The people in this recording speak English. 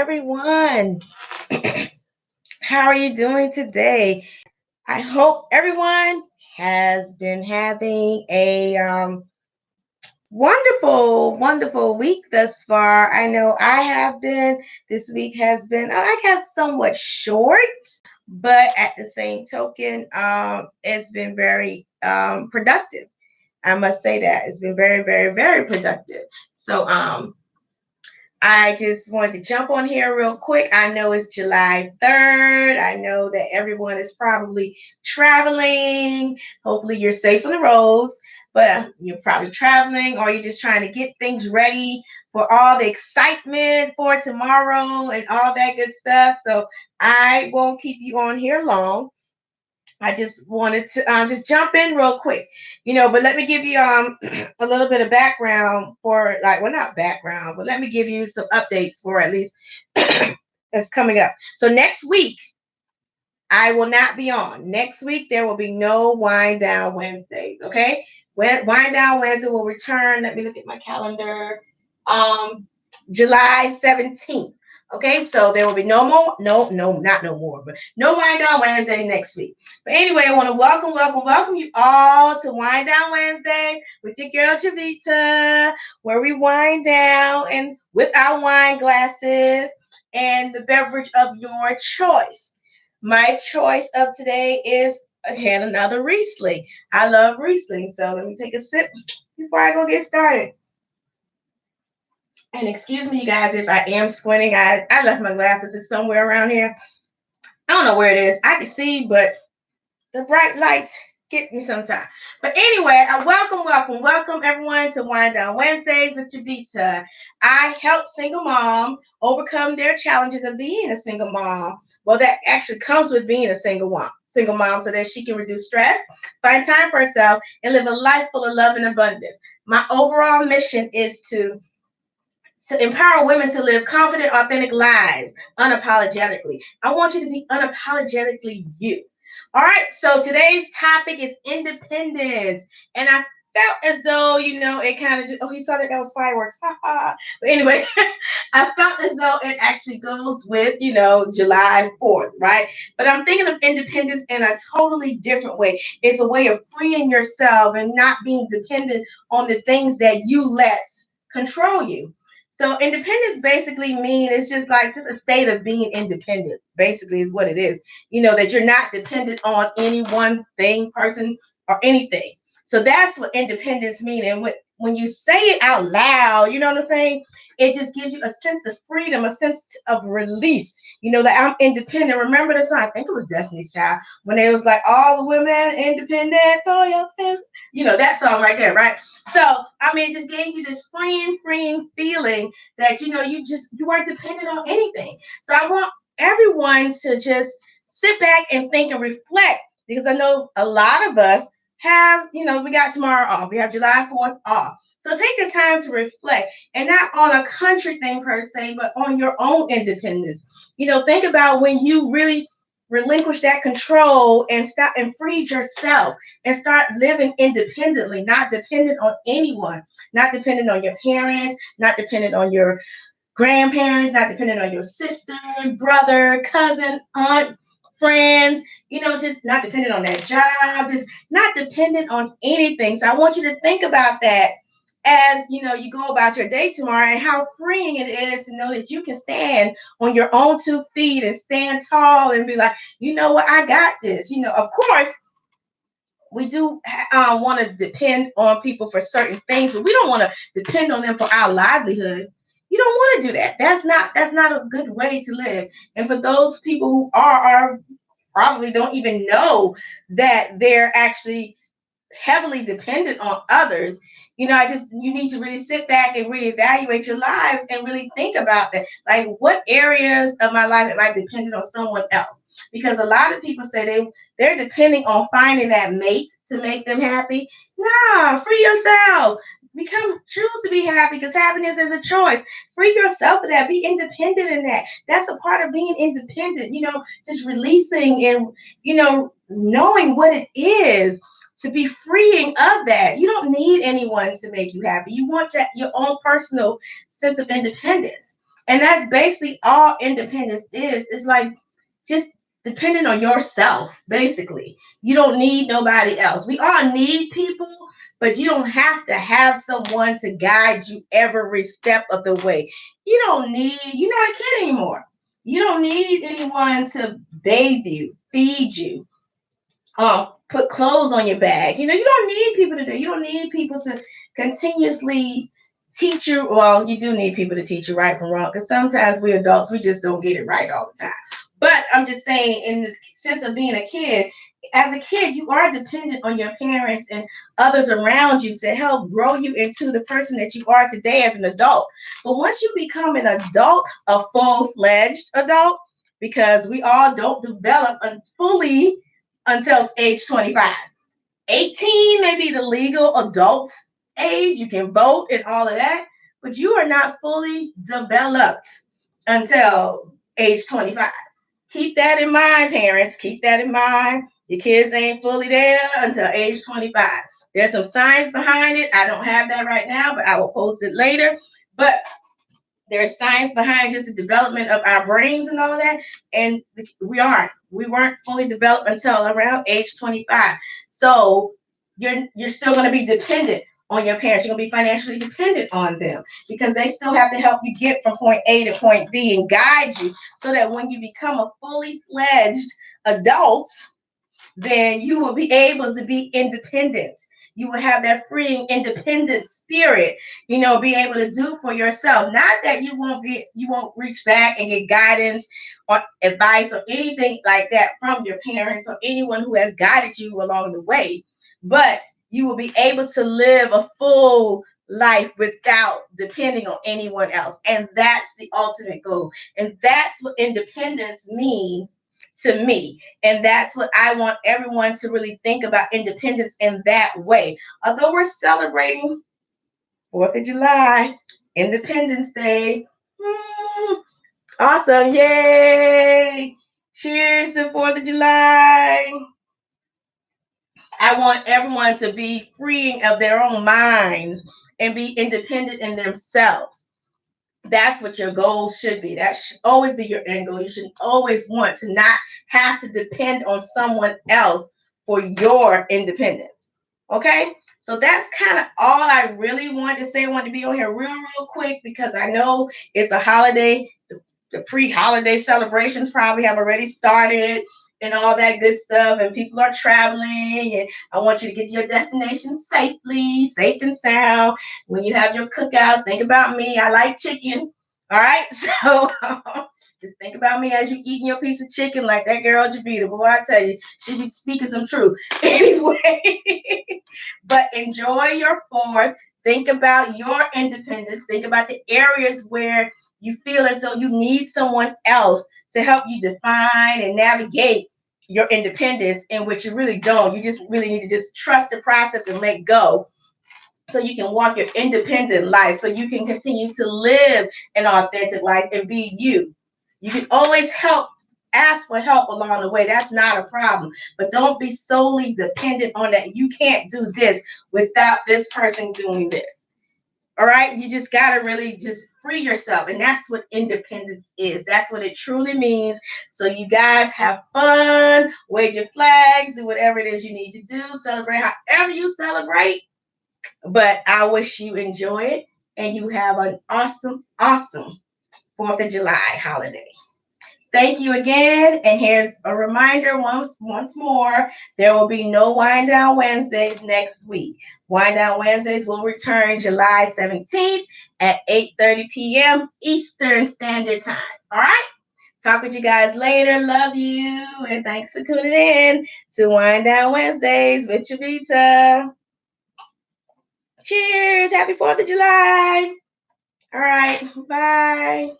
everyone. How are you doing today? I hope everyone has been having a wonderful week thus far. I know I have been. This week has been, I guess, somewhat short, but at the same token, it's been very productive. I must say that it's been very productive. So, I just wanted to jump on here real quick. I know it's July 3rd. I know that everyone is probably traveling. Hopefully, you're safe on the roads, but you're probably traveling or you're just trying to get things ready for all the excitement for tomorrow and all that good stuff. So, I won't keep you on here long. I just wanted to just jump in real quick, but let me give you a little bit of background for well, not background, but let me give you some updates for at least that's coming up. So next week I will not be on. Next week there will be no Wind Down Wednesdays. Okay, Wind Down Wednesday will return. Let me look at my calendar. July 17th. Okay, so there will be no more, not no more, but no Wind Down Wednesday next week. But anyway, I want to welcome you all to Wind Down Wednesday with your girl Javita, where we wind down and with our wine glasses and the beverage of your choice. My choice of today is again another Riesling. I love Riesling, so let me take a sip before I go get started. And excuse me, you guys, if I am squinting. I left my glasses. It's somewhere around here. I don't know where it is. I can see, but the bright lights get me sometimes. But anyway, I welcome everyone to Wind Down Wednesdays with Javita. I help single mom overcome their challenges of being a single mom. Well, that actually comes with being a single mom so that she can reduce stress, find time for herself, and live a life full of love and abundance. My overall mission is to empower women to live confident, authentic lives unapologetically. I want you to be unapologetically you. All right, so today's topic is independence. And I felt as though, it kind of, you saw that was fireworks. But anyway, I felt as though it actually goes with, July 4th, right? But I'm thinking of independence in a totally different way. It's a way of freeing yourself and not being dependent on the things that you let control you. So independence basically means it's just a state of being independent, basically is what it is. That you're not dependent on any one thing, person, or anything. So that's what independence means. And when you say it out loud, you know what I'm saying? It just gives you a sense of freedom, a sense of release. That I'm independent. Remember the song? I think it was Destiny's Child when it was like all the women independent, throw your hands. That song right there, right? So, it just gave you this freeing feeling that, you weren't dependent on anything. So I want everyone to just sit back and think and reflect, because I know a lot of us have, we got tomorrow off. We have July 4th off. So take the time to reflect, and not on a country thing per se, but on your own independence. Think about when you really relinquish that control and stop and freed yourself and start living independently, not dependent on anyone, not dependent on your parents, not dependent on your grandparents, not dependent on your sister, brother, cousin, aunt, friends, just not dependent on that job, just not dependent on anything. So I want you to think about that as you go about your day tomorrow, and how freeing it is to know that you can stand on your own 2 feet and stand tall and be like, you know what, I got this. Of course, we do want to depend on people for certain things, but we don't want to depend on them for our livelihood. You don't want to do that. That's not a good way to live. And for those people who are probably don't even know that they're actually heavily dependent on others. You need to really sit back and reevaluate your lives and really think about that. Like, what areas of my life am I dependent on someone else? Because a lot of people say they're depending on finding that mate to make them happy. Nah, free yourself. Choose to be happy, because happiness is a choice. Free yourself of that. Be independent in that. That's a part of being independent. Just releasing and knowing what it is to be freeing of that. You don't need anyone to make you happy. You want your own personal sense of independence. And that's basically all independence is. It's like just depending on yourself, basically. You don't need nobody else. We all need people, but you don't have to have someone to guide you every step of the way. You're not a kid anymore. You don't need anyone to bathe you, feed you, put clothes on your back. You don't need people to do. You don't need people to continuously teach you. Well, you do need people to teach you right from wrong, because sometimes we adults, we just don't get it right all the time. But I'm just saying, in the sense of being a kid, as a kid, you are dependent on your parents and others around you to help grow you into the person that you are today as an adult. But once you become an adult, a full-fledged adult, because we all don't develop fully until age 25. 18 may be the legal adult age. You can vote and all of that, but you are not fully developed until age 25. Keep that in mind, parents. Keep that in mind. Your kids ain't fully there until age 25. There's some science behind it. I don't have that right now, but I will post it later. But there's science behind just the development of our brains and all that. And we weren't fully developed until around age 25. So you're still going to be dependent on your parents. You're going to be financially dependent on them, because they still have to help you get from point A to point B and guide you, so that when you become a fully fledged adult, then you will be able to be independent. You will have that freeing, independent spirit, be able to do for yourself. Not that you won't reach back and get guidance or advice or anything like that from your parents or anyone who has guided you along the way, but you will be able to live a full life without depending on anyone else. And that's the ultimate goal. And that's what independence means to me. And that's what I want everyone to really think about independence in that way. Although we're celebrating 4th of July, Independence Day. Awesome. Yay. Cheers to 4th of July. I want everyone to be freeing of their own minds and be independent in themselves. That's what your goal should be. That should always be your end goal. You should always want to not have to depend on someone else for your independence. Okay? So that's kind of all I really wanted to say. I wanted to be on here real quick, because I know it's a holiday. The pre-holiday celebrations probably have already started and all that good stuff, and people are traveling, and I want you to get to your destination safely, safe and sound. When you have your cookouts, think about me. I like chicken. All right, so just think about me as you eating your piece of chicken, like that girl Javita. Boy, I tell you, she be speaking some truth. Anyway, but enjoy your 4th. Think about your independence. Think about the areas where you feel as though you need someone else to help you define and navigate your independence, in which you really don't. You just really need to just trust the process and let go, so you can walk your independent life, so you can continue to live an authentic life and be you. You can always ask for help along the way. That's not a problem. But don't be solely dependent on that. You can't do this without this person doing this. All right, you just got to really just free yourself. And that's what independence is. That's what it truly means. So you guys have fun, wave your flags, do whatever it is you need to do, celebrate however you celebrate. But I wish you enjoy it and you have an awesome 4th of July holiday. Thank you again. And here's a reminder once more, there will be no Wind Down Wednesdays next week. Wind Down Wednesdays will return July 17th at 8:30 p.m. Eastern Standard Time. All right? Talk with you guys later. Love you. And thanks for tuning in to Wind Down Wednesdays with Javita. Cheers. Happy 4th of July. All right. Bye.